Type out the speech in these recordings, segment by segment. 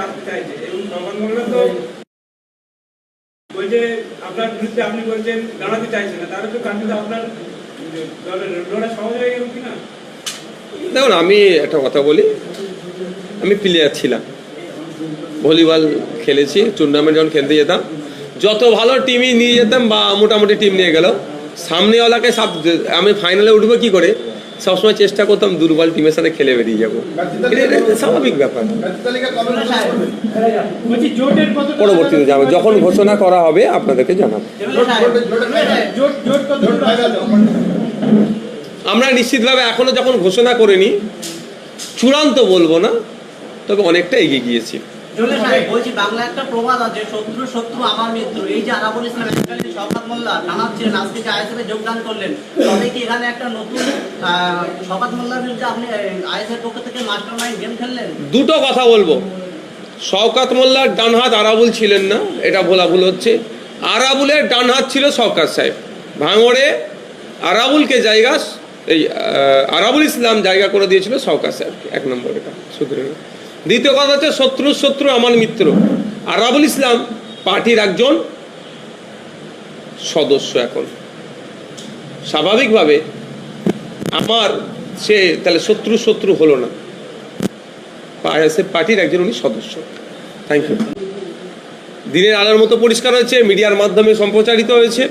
আসতে চাইছে এবং শওকত মোল্লা তো বলছে আপনার বিরুদ্ধে আপনি বলছেন দাঁড়াতে চাইছেন না, তাহলে তো কান্তিতে আপনার লড়াই সহজ হয়ে গেল কিনা? দেখুন, আমি একটা কথা বলি, আমি প্লেয়ার ছিলাম, ভলিবল খেলেছি, টুর্নামেন্ট যখন খেলতে যেতাম যত ভালো টিমই নিয়ে যেতাম বা মোটামুটি টিম নিয়ে গেল, সামনেওয়ালাকে আমি ফাইনালে উঠবো কি করে সবসময় চেষ্টা করতাম দুর্বল টিমের সাথে খেলে বেরিয়ে যাবো, এটা স্বাভাবিক ব্যাপার। পরবর্তীতে যাবো, যখন ঘোষণা করা হবে আপনাদেরকে জানাবো। আমরা নিশ্চিতভাবে এখনো যখন ঘোষণা করিনি, চূড়ান্ত বলবো না, তবে অনেকটা এগিয়ে গিয়েছি। বলছি বাংলা একটা প্রবাদ আছে, শত্রু শত্রু আমার মিত্র। এই যে আরাবুল ইসলাম শওকত মোল্লা থানার ছিলেন, আজকে যে আইএসএফে যোগদান করলেন, তবে কি এখানে একটা নতুন শওকত মোল্লার বিরুদ্ধে আপনি আইএসএফ পক্ষ থেকে মাস্টার মাইন্ড গেম খেললেন? দুটো কথা বলবো, শওকত মোল্লার ডান হাত আরাবুল ছিলেন না, এটা ভুল হচ্ছে। আরাবুলের ডান হাত ছিল শওকত সাহেব। ভাঙড়ে আরাবুলকে জায়গা, এই আরাবুল ইসলাম জায়গা করে দিয়েছিল শওকত সাহেবকে, এক নম্বর এটা শুধরে। দ্বিতীয় কথা হচ্ছে শত্রু শত্রু আমার মিত্র। আরাবুল ইসলাম পার্টির একজন সদস্য, এখন স্বাভাবিকভাবে আমার সে তাহলে শত্রু শত্রু হলো না, পার্টির একজন উনি সদস্য। Thank you. দিনের আলোর মতো পরিষ্কার হয়েছে, মিডিয়ার মাধ্যমে সম্প্রচারিত হয়েছে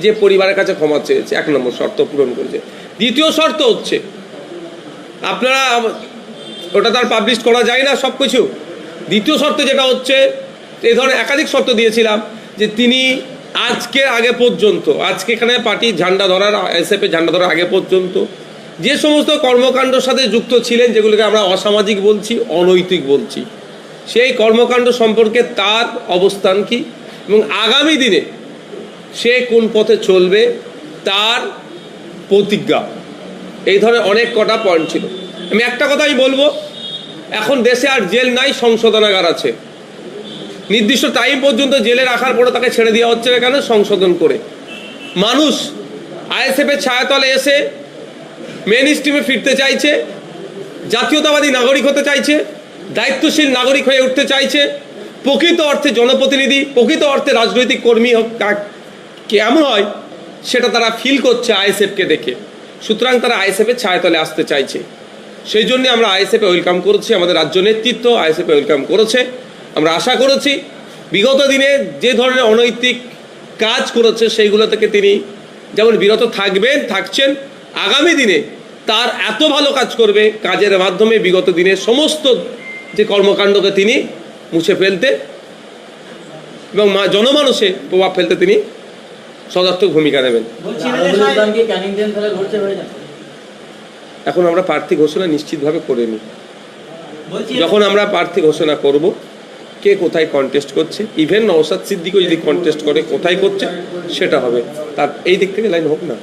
যে পরিবারের কাছে ক্ষমা চেয়েছে, এক নম্বর শর্ত পূরণ করেছে। দ্বিতীয় শর্ত হচ্ছে আপনারা, ওটা তার পাবলিশ করা যায় না সব কিছু। দ্বিতীয় শর্ত যেটা হচ্ছে, এই ধরনের একাধিক শর্ত দিয়েছিলাম যে তিনি আজকে আগে পর্যন্ত, আজকে এখানে পার্টির ঝান্ডা ধরার, এসএফের ঝান্ডা ধরার আগে পর্যন্ত যে সমস্ত কর্মকাণ্ডের সাথে যুক্ত ছিলেন, যেগুলোকে আমরা অসামাজিক বলছি, অনৈতিক বলছি, সেই কর্মকাণ্ড সম্পর্কে তার অবস্থান কি এবং আগামী দিনে সে কোন পথে চলবে তার প্রতিজ্ঞা, এই ধরনের অনেক কটা পয়েন্ট ছিল। আমি একটা কথাই বলবো, এখন দেশে আর জেল নাই, সংশোধনাগার আছে। নির্দিষ্ট টাইম পর্যন্ত জেলে রাখার পরে তাকে ছেড়ে দেওয়া হচ্ছে না কেন? সংশোধন করে। মানুষ আইএসএফের ছায়াতলে এসে মেন স্ট্রিমে ফিরতে চাইছে, জাতীয়তাবাদী নাগরিক হতে চাইছে, দায়িত্বশীল নাগরিক হয়ে উঠতে চাইছে, প্রকৃত অর্থে জনপ্রতিনিধি, প্রকৃত অর্থে রাজনৈতিক কর্মী কেমন হয় সেটা তারা ফিল করছে আইএসএফকে দেখে। সুতরাং তারা আইএসএফের ছায়াতলে আসতে চাইছে। সেই জন্য আমরা আইএসএফে ওয়েলকাম করেছি, আমাদের রাজ্য নেতৃত্ব আইএসএফে ওয়েলকাম করেছে। আমরা আশা করেছি বিগত দিনে যে ধরনের অনৈতিক কাজ করেছে সেইগুলো থেকে তিনি যেমন বিরত থাকবেন, থাকছেন, আগামী দিনে তার এত ভালো কাজ করবে, কাজের মাধ্যমে বিগত দিনের সমস্ত যে কর্মকাণ্ডকে তিনি মুছে ফেলতে এবং জনমানসে প্রভাব ফেলতে তিনি সদার্থক ভূমিকা নেবেন। এখন আমরা প্রার্থী ঘোষণা নিশ্চিতভাবে করিনি। যখন আমরা প্রার্থী ঘোষণা করব, কে কোথায় কন্টেস্ট করছে, ইভেন নওশাদ সিদ্দিকও যদি কন্টেস্ট করে কোথায় করছে সেটা হবে, তার এই দিক থেকে লাইন হোক না।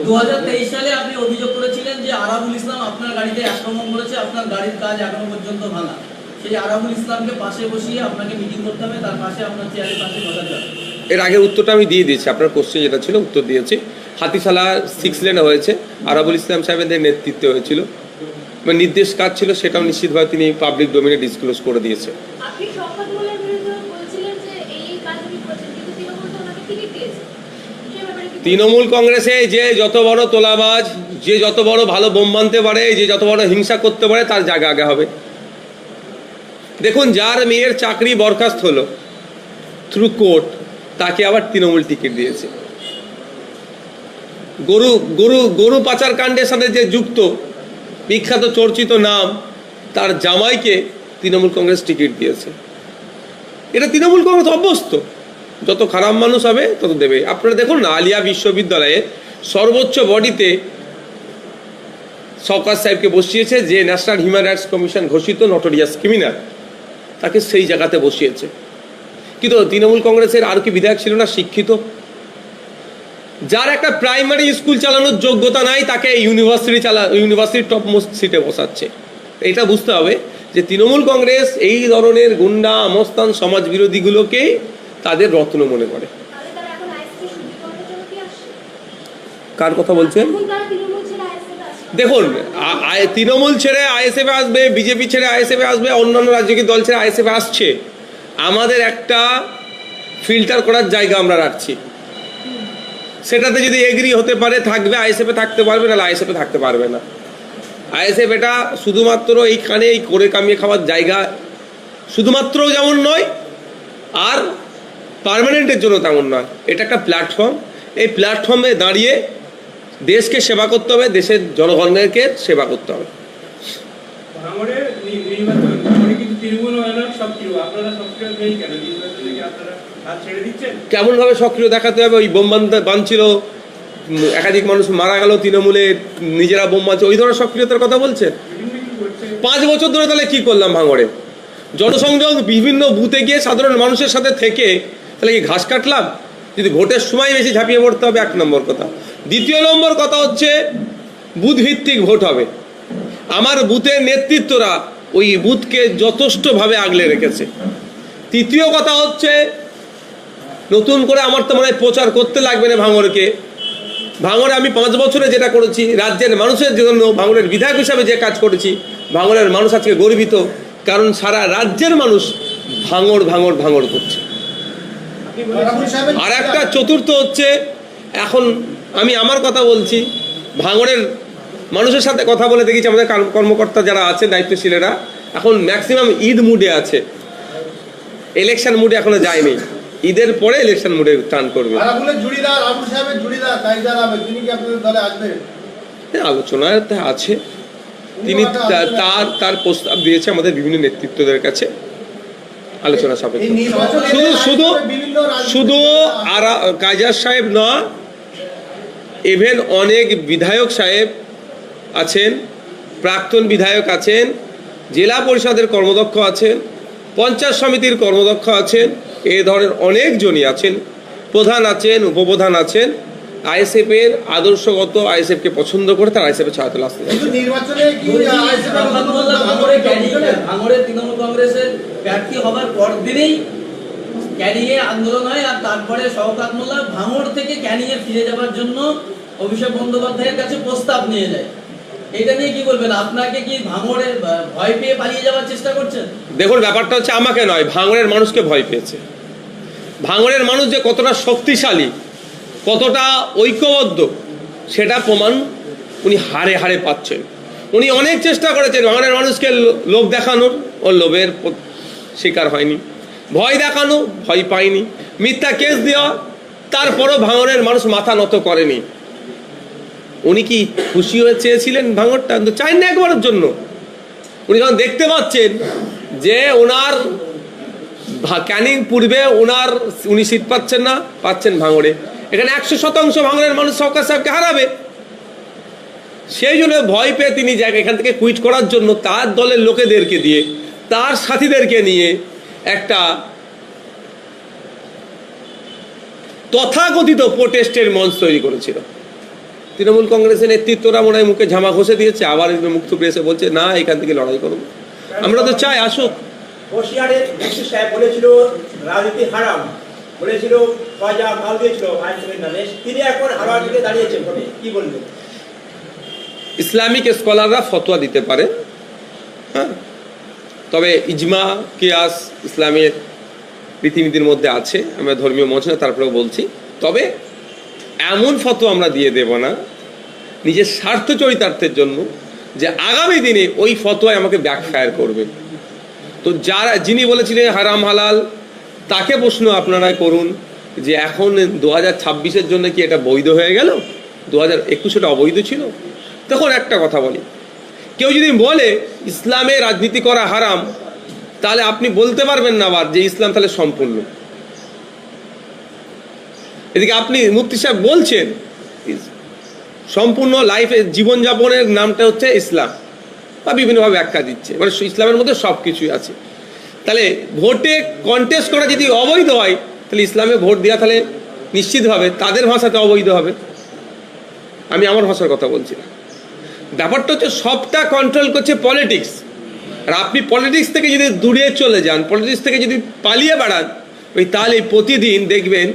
2023 সালে আপনি অভিযোগ করেছিলেন যে আরাবুল ইসলাম আপনার গাড়িতে আক্রমণ করেছে, আপনার গাড়ির কাজ এখনো পর্যন্ত ভাঙা। সেই আরাবুল ইসলামকে পাশে বসিয়ে আপনাকে মিটিং করতে হবে, তার পাশে আপনার চেয়ারের পাশে বসাতে হবে। এর আগের উত্তরটা আমি দিয়ে দিয়েছি, আপনার কোশ্চেন যেটা ছিল উত্তর দিয়েছি। হাতিশালা 6 লেনে হয়েছে, আরাবুল ইসলাম সাহেবের নেতৃত্বে হয়েছিল, মানে নির্দেশ কাজ ছিল, সেটাও নিশ্চিতভাবে তিনি পাবলিক ডোমেনে ডিসক্লোজ করে দিয়েছে। তৃণমূল কংগ্রেসে যে যত বড় তোলাবাজ, যে যত বড় ভালো বোম বানতে পারে, যে যত বড় হিংসা করতে পারে, তার জায়গা আগে হবে। দেখুন, যার মেয়ের চাকরি বরখাস্ত হলো থ্রু কোর্ট, তাকে আবার তৃণমূল টিকিট দিয়েছে। গরু পাচার কাণ্ডের সাথে যে যুক্ত বিখ্যাত চর্চিত নাম, তার জামাইকে তৃণমূল কংগ্রেস টিকিট দিয়েছে। এটা তৃণমূল কংগ্রেস অভ্যস্ত, যত খারাপ মানুষ হবে তত দেবে। আপনারা দেখুন না, আলিয়া বিশ্ববিদ্যালয়ে সর্বোচ্চ বডিতে শওকত সাহেবকে বসিয়েছে, যে ন্যাশনাল হিউম্যান রাইটস কমিশন ঘোষিত নটোরিয়াস ক্রিমিনাল, তাকে সেই জায়গাতে বসিয়েছে। কিন্তু তৃণমূল কংগ্রেসের আর কি বিধায়ক ছিল না শিক্ষিত, যার একটা প্রাইমারি স্কুল চালানোর যোগ্যতা নাই, তাকে ইউনিভার্সিটির টপ মোস্ট সিটে বসাচ্ছে। এটা বুঝতে হবে যে তৃণমূল কংগ্রেস এই ধরনের গুন্ডা, আমস্তান, সমাজ বিরোধীগুলোকেই তাদের রত্ন মনে করে। কার কথা বলছেন? দেখুন, তৃণমূল ছেড়ে আইএসএফে আসবে, বিজেপি ছেড়ে আইএসএফে আসবে, অন্যান্য রাজনৈতিক দল ছেড়ে আইএসএফে আসছে, আমাদের একটা ফিল্টার করার জায়গা আমরা রাখছি। সেটাতে যদি এগ্রি হতে পারে থাকবে, আইএসএফে থাকতে পারবে, নাহলে আইএসএফে থাকতে পারবে না। আইএসএফ এটা শুধুমাত্র এইখানে এই করে কামিয়ে খাওয়ার জায়গা শুধুমাত্র যেমন নয়, আর পার্মানেন্টের জন্য তেমন নয়। এটা একটা প্ল্যাটফর্ম। এই প্ল্যাটফর্মে দাঁড়িয়ে দেশকে সেবা করতে হবে, দেশের জনগণকে সেবা করতে হবে। ভাঙড়ের নির্বাচন ভাঙড়ে কিন্তু তৃণমূল সক্রিয়, আপনারা সক্রিয় নেই কেন? নির্বাচনে কি আপনারা হাত ছেড়ে দিচ্ছেন? কেমনভাবে সক্রিয় দেখাতে হবে? ওই বোম বানছিল, একাধিক মানুষ মারা গেল, তৃণমূলে নিজেরা বোম বানছে, ওই ধরনের সক্রিয়তার কথা বলছে। 5 বছর ধরে তাহলে কি করলাম ভাঙড়ে? জনসংযোগ বিভিন্ন বুথে গিয়ে সাধারণ মানুষের সাথে থেকে তাহলে কি ঘাস কাটলাম? যদি ভোটের সময় বেশি ঝাঁপিয়ে পড়তে হবে, 1 নম্বর কথা। 2 নম্বর কথা হচ্ছে বুথ ভিত্তিক ভোট হবে। আমার বুথের নেতৃত্বরা ওই বুথকে যথেষ্টভাবে আগলে রেখেছে। 3য় কথা হচ্ছে নতুন করে আমার তো মনে হয় প্রচার করতে লাগবে না ভাঙড়কে। ভাঙড়ে আমি 5 বছরে যেটা করেছি, রাজ্যের মানুষের জন্য ভাঙড়ের বিধায়ক হিসাবে যে কাজ করেছি, ভাঙড়ের মানুষ আজকে গর্বিত, কারণ সারা রাজ্যের মানুষ ভাঙড় ভাঙড় ভাঙড় করছে। আর একটা চতুর্থ হচ্ছে, এখন আমি আমার কথা বলছি, ভাঙড়ের মানুষের সাথে কথা বলে দেখেছি, আমাদের কর্মকর্তা যারা আছে দায়িত্বশীলেরা এখন ম্যাক্সিমাম ঈদ মুডে আছে, ইলেকশন মুডে এখনো যায়নি। ঈদের পরে ইলেকশন মুডে টার্ন করবে। আলোচনায় আছে, তিনি তার প্রস্তাব দিয়েছে আমাদের বিভিন্ন নেতৃত্বদের কাছে, আলোচনা সাপেক্ষে। শুধু কাজার সাহেব না, ইভেন অনেক বিধায়ক সাহেব আছেন, প্রাক্তন বিধায়ক আছেন, জেলা পরিষদের কর্মদক্ষ আছেন, পঞ্চায়েত সমিতির কর্মদক্ষ আছেন, এই ধরনের অনেকজনই আছেন, প্রধান আছেন, উপপ্রধান আছেন, আইএসএফ এর আদর্শগত, আইএসএফ কে পছন্দ করে তারা আইএসএফ এর ছায়াতলে আসতে চায়। ভাঙড়ে তৃণমূল কংগ্রেসের প্রার্থী হবার পর দিনেই ক্যানিংয়ে আন্দোলন হয়, আর তারপরে শওকত মোল্লা ভাঙড় থেকে ক্যানিংয়ে ফিরে যাওয়ার জন্য অভিষেক বন্দ্যোপাধ্যায়ের কাছে প্রস্তাব নিয়ে যায়। এটা নিয়ে কি বলবেন? আপনাকে কি ভাঙড়ে ভয় পেয়ে পালিয়ে যাওয়ার চেষ্টা করছেন? দেখুন, ব্যাপারটা হচ্ছে আমাকে নয়, ভাঙড়ের মানুষকে ভয় পেয়েছে। ভাঙড়ের মানুষ যে কতটা শক্তিশালী, কতটা ঐক্যবদ্ধ, সেটা প্রমাণ উনি হারে হারে পাচ্ছেন। উনি অনেক চেষ্টা করেছেন ভাঙড়ের মানুষকে লোভ দেখানোর, ও লোভের শিকার হয়নি। ভয় দেখানো, ভয় পায়নি। মিথ্যা কেস দেওয়া, তারপরও ভাঙড়ের মানুষ মাথা নত করেনি। উনি কি খুশি হয়ে চেয়েছিলেন ভাঙড়টা? চাই না একবারের জন্য। উনি যখন দেখতে পাচ্ছেন যে ওনার ক্যানিং পূর্বে উনি সিট পাচ্ছেন না, পাচ্ছেন ভাঙড়ে, এখানে 100% ভাঙড়ের মানুষ শওকত সাহেবকে হারাবে, সেই জন্য ভয় পেয়ে তিনি এখান থেকে কুইট করার জন্য তার দলের লোকেদেরকে দিয়ে, তার সাথীদেরকে নিয়ে একটা তথাকথিত প্রোটেস্টের মঞ্চ তৈরি করেছিল। তৃণমূল কংগ্রেসের নেতৃত্বরা মনে হয় মুখে ঝামা ঘষে দিয়েছে, আবার মুক্ত প্রেসে বলছে না, এখান থেকে লড়াই করবো। আমরা তো চাই আসুক। বসিরহাটের ডিসি সাহেব বলেছিল রাজনীতি হারাম, বলেছিল পয়সা মাল দিয়েছিল আইনসভের নামে, তিনি এখন হারার দিকে দাঁড়িয়েছেন, কি বলবেন? ইসলামিক স্কলাররা ফতোয়া দিতে পারে, হ্যাঁ, তবে ইজমা কিয়াস ইসলামের রীতিনীতির মধ্যে আছে, আমরা ধর্মীয় মঞ্চ না, তারপরেও বলছি। তবে এমন ফতোয়া আমরা দিয়ে দেব না নিজের স্বার্থ চরিতার্থের জন্য যে আগামী দিনে ওই ফতোয়ায় আমাকে ব্যাকফায়ার করবে। তো যিনি বলেছিলেন হারাম হালাল, তাকে প্রশ্ন আপনারা করুন যে এখন 2026-এর জন্য কি এটা বৈধ হয়ে গেল? 2021 এটা অবৈধ ছিল। তখন একটা কথা বলি, কেউ যদি বলে ইসলামে রাজনীতি করা হারাম, তাহলে আপনি বলতে পারবেন না আবার যে ইসলাম তাহলে সম্পূর্ণ। এদিকে আপনি মুফতি সাহেব বলছেন সম্পূর্ণ লাইফে জীবনযাপনের নামটা হচ্ছে ইসলাম, বা বিভিন্নভাবে ব্যাখ্যা দিচ্ছে, মানে ইসলামের মধ্যে সব কিছুই আছে। তাহলে ভোটে কন্টেস্ট করা যদি অবৈধ হয়, তাহলে ইসলামে ভোট দেওয়া তাহলে নিশ্চিতভাবে তাদের ভাষাতে অবৈধ হবে। আমি আমার ভাষার কথা বলছি না। ব্যাপারটা হচ্ছে সবটা কন্ট্রোল করছে পলিটিক্স। আর আপনি পলিটিক্স থেকে যদি দূরে চলে যান, পলিটিক্স থেকে যদি পালিয়ে বেড়ান, তাহলে প্রতিদিন দেখবেন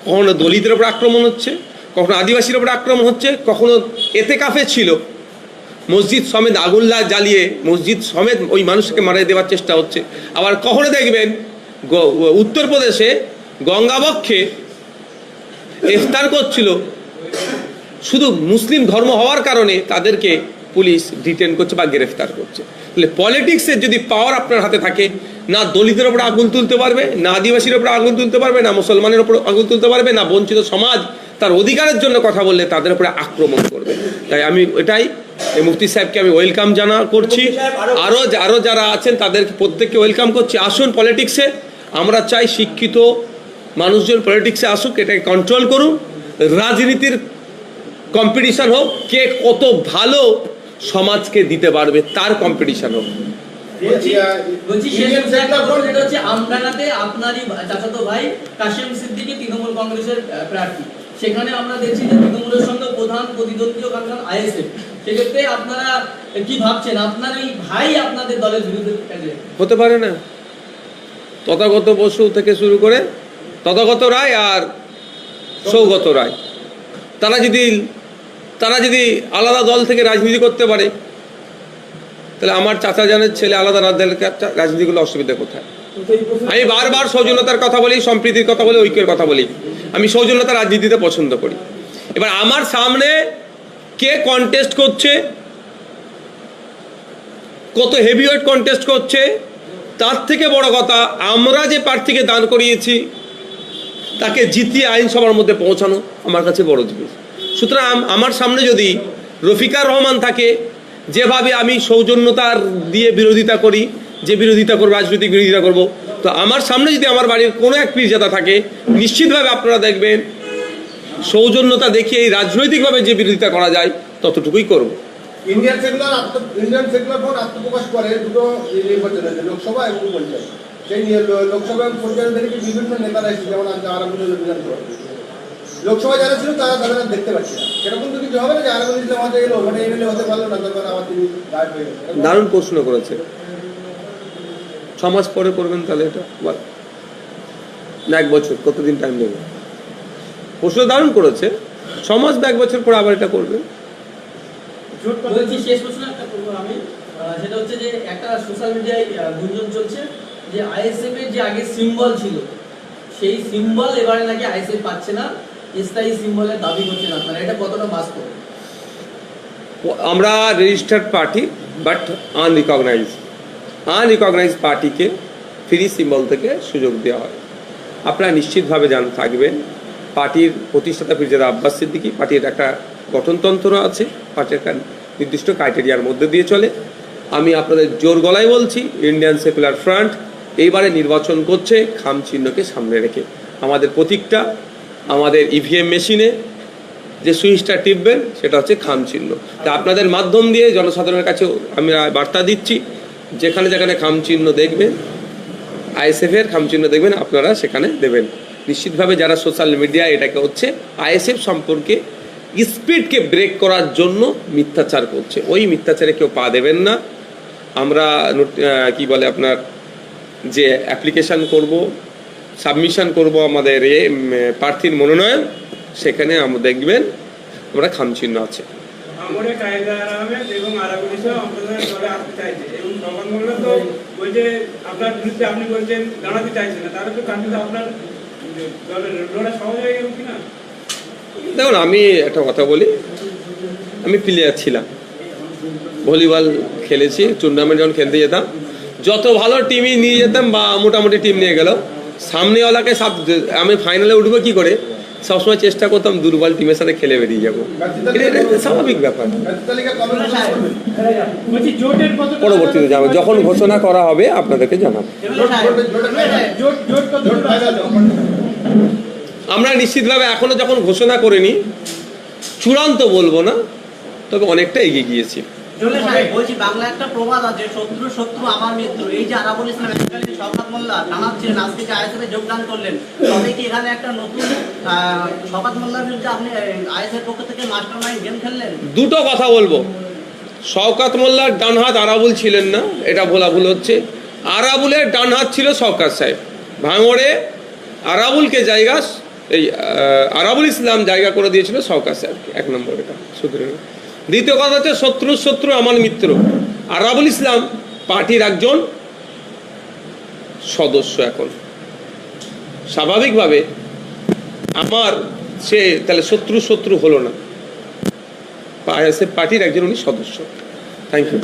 কখনো দলিতদের উপর আক্রমণ হচ্ছে, কখনো আদিবাসীর উপর আক্রমণ হচ্ছে, কখনো এতে কাফে ছিল মসজিদ সমেত আগুন জ্বালিয়ে মসজিদ সমেত ওই মানুষকে মারিয়ে দেওয়ার চেষ্টা হচ্ছে। আবার কখনো দেখবেন উত্তরপ্রদেশে গঙ্গাবক্ষে ইফতার করছিল, শুধু মুসলিম ধর্ম হওয়ার কারণে তাদেরকে পুলিশ ডিটেন করছে বা গ্রেফতার করছে। তাহলে পলিটিক্সের যদি পাওয়ার আপনার হাতে থাকে, না দলিতের ওপর আগুন তুলতে পারবে, না আদিবাসীর ওপর আগুন তুলতে পারবে, না মুসলমানের ওপর আগুন তুলতে পারবে, না বঞ্চিত সমাজ তার অধিকারের জন্য কথা বললে তাদের উপরে আক্রমণ করবে। তাই আমি এটাই মুফতি সাহেবকে আমি ওয়েলকাম করছি, আরও যারা আছেন তাদেরকে প্রত্যেককে ওয়েলকাম করছি। আসুন পলিটিক্সে, আমরা চাই শিক্ষিত মানুষজন পলিটিক্সে আসুক, এটাকে কন্ট্রোল করুন। রাজনীতির কম্পিটিশন হোক, কে কত ভালো সমাজকে দিতে পারবে তার কম্পিটিশন হোক। বলছি শেষ একটা প্রশ্ন, যেটা হচ্ছে আমডাঙ্গাতে আপনারই চাচাতো ভাই কাশেম সিদ্দিকী তৃণমূল কংগ্রেসের প্রার্থী, সেখানে আমরা দেখছি যে তৃণমূলের সঙ্গে প্রধান প্রতিদ্বন্দ্বী কারণ আইএসএফ। সেক্ষেত্রে আপনারা কি ভাবছেন, আপনার এই ভাই আপনাদের দলের বিরুদ্ধে হতে পারে না? তথাগত বসু থেকে শুরু করে তথাগত রায় আর সৌগত রায়, তারা যদি আলাদা দল থেকে রাজনীতি করতে পারে, তাহলে আমার চাচা জানের ছেলে আলাদা রাজনীতি করলে অসুবিধা কোথায়? আমি বারবার সৌজন্যতার কথা বলি, সম্প্রীতির কথা বলি, ঐক্যের কথা বলি। আমি সৌজন্যতা রাজনীতিতে পছন্দ করি। এবার আমার সামনে কে কন্টেস্ট করছে, কত হেভিওয়েট কন্টেস্ট করছে, তার থেকে বড় কথা আমরা যে প্রার্থীকে দান করিয়েছি তাকে জিতিয়ে আইনসভার মধ্যে পৌঁছানো আমার কাছে বড় জিনিস। সুতরাং আমার সামনে যদি রফিকার রহমান থাকে, যেভাবে আমি সৌজন্যতার দিয়ে বিরোধিতা করি, যে বিরোধিতা করবো, রাজনৈতিক বিরোধিতা করব, তো আমার সামনে যদি আমার বাড়ির কোনো এক পীরজাদা থাকে, নিশ্চিতভাবে আপনারা দেখবেন সৌজন্যতা দেখিয়ে এই রাজনৈতিকভাবে যে বিরোধিতা করা যায় ততটুকুই করব। ইন্ডিয়ান সেকুলার ফ্রন্ট আত্মপ্রকাশ করে দুটো নির্বাচন হয়েছে, লোকসভা এবং পঞ্চায়েত। সেই লোকসভা এবং পঞ্চায়েত থেকে বিভিন্ন নেতারা এসেছে, যেমন আরাবুল অভিযান করে। লোকসভা যারা ছিল তারা তাদের দেখতে পাচ্ছি না। সেরকম তো কিছু হবে না যে আরাবুল ইসলাম হতে গেলো, ওখানে এমএলএ হতে পারলো না, তারপরে আবার তিনি গায়েব হয়ে গেল। দারুণ প্রশ্ন করেছে। 6 মাস পরে করবেন তাহলে এটা, না 1 বছর, কতদিন টাইম নেবে? প্রশ্ন দারুণ করেছে। 6 মাস বা 1 বছর পরে আবার এটা করবেন। বলছি শেষ প্রশ্ন একটা করবো আমি, সেটা হচ্ছে যে একটা সোশ্যাল মিডিয়ায় গুঞ্জন চলছে যে আইএসএফ এর যে আগে সিম্বল ছিল, সেই সিম্বল এবারে নাকি আইএসএফ পাচ্ছে না, স্থায়ী সিম্বলের দাবি করছেন আপনারা, এটা কতটা বাস্তব? আমরা রেজিস্টার্ড পার্টি, বাট আনরিকগনাইজড পার্টিকে ফ্রি সিম্বল থেকে সুযোগ দেওয়া হয়। আপনারা নিশ্চিতভাবে থাকবেন, পার্টির প্রতিষ্ঠাতা পীরজাদা আব্বাস সিদ্দিকী, পার্টির একটা গঠনতন্ত্র আছে, পার্টির একটা নির্দিষ্ট ক্রাইটেরিয়ার মধ্যে দিয়ে চলে। আমি আপনাদের জোর গলায় বলছি, ইন্ডিয়ান সেকুলার ফ্রন্ট এইবারে নির্বাচন করছে খাম চিহ্নকে সামনে রেখে। আমাদের প্রতীকটা, আমাদের ইভিএম মেশিনে যে সুইচটা টিপবেন সেটা হচ্ছে খাম চিহ্ন। তা আপনাদের মাধ্যম দিয়ে জনসাধারণের কাছে আমি বার্তা দিচ্ছি, যেখানে যেখানে খাম চিহ্ন দেখবেন, আইএসএফের খাম চিহ্ন দেখবেন, আপনারা সেখানে দেবেন। নিশ্চিতভাবে যারা সোশ্যাল মিডিয়া এটাকে হচ্ছে আইএসএফ সম্পর্কে স্পিডকে ব্রেক করার জন্য মিথ্যাচার করছে, ওই মিথ্যাচারে কেউ পা দেবেন না। আমরা কি বলে আপনার যে অ্যাপ্লিকেশান করব, সাবমিশন করব আমাদের প্রার্থীর মনোনয়ন, সেখানে আমরা দেখবেন আমরা খামচিহ্ন আছে। আমাদের কায়দা আহমেদ এবং আরাবুল ইসলাম আপনাদের দলে আসতে চাইছে, এবং সবার মূল্য তো বলছে আপনার বিরুদ্ধে আপনি বলছেন দাঁড়াতে চাইছেন না, তাহলে তো কান্তিতে আপনার দলের লড়াই সহজ হয়ে গেল কিনা? দেখুন, আমি একটা কথা বলি, আমি প্লেয়ার ছিলাম, ভলিবল খেলেছি, টুর্নামেন্ট যখন খেলতে যেতাম, যত ভালো টিমই নিয়ে যেতাম বা মোটামুটি টিম নিয়ে গেল, সামনেওয়ালাকে আমি ফাইনালে উঠবো কি করে সবসময় চেষ্টা করতাম দুর্বল টিমের সাথে খেলে বেরিয়ে যাবো, এটা স্বাভাবিক ব্যাপার। পরবর্তীতে যাবো, যখন ঘোষণা করা হবে আপনাদেরকে জানাবো। আমরা নিশ্চিতভাবে এখনো যখন ঘোষণা করিনি, চূড়ান্ত বলবো না, তবে অনেকটা এগিয়ে গিয়েছি। বলছি বাংলা একটা প্রবাদ আছে, শত্রু শত্রু আমার মিত্র। এই যে আরাবুল ইসলাম শওকত মোল্লা থানার ছিলেন, আজকে যে আইএসএফে যোগদান করলেন, তবে কি এখানে একটা নতুন শওকত মোল্লার বিরুদ্ধে আপনি আইএসএফ পক্ষ থেকে মাস্টার মাইন্ড গেম খেললেন? দুটো কথা বলবো, শওকত মোল্লার ডান হাত আরাবুল ছিলেন না, এটা ভুল হচ্ছে। আরাবুলের ডান হাত ছিল শওকত সাহেব। ভাঙড়ে আরাবুলকে জায়গা, এই আরাবুল ইসলাম জায়গা করে দিয়েছিল শওকত সাহেবকে, 1 নম্বর, এটা শুধরে। দ্বিতীয় কথা হচ্ছে শত্রুর শত্রু আমার মিত্র। আরাবুল ইসলাম পার্টির একজন সদস্য। এখন স্বাভাবিকভাবে আমার সে তাহলে শত্রু হলো না, পার্টির একজন উনি সদস্য। Thank you.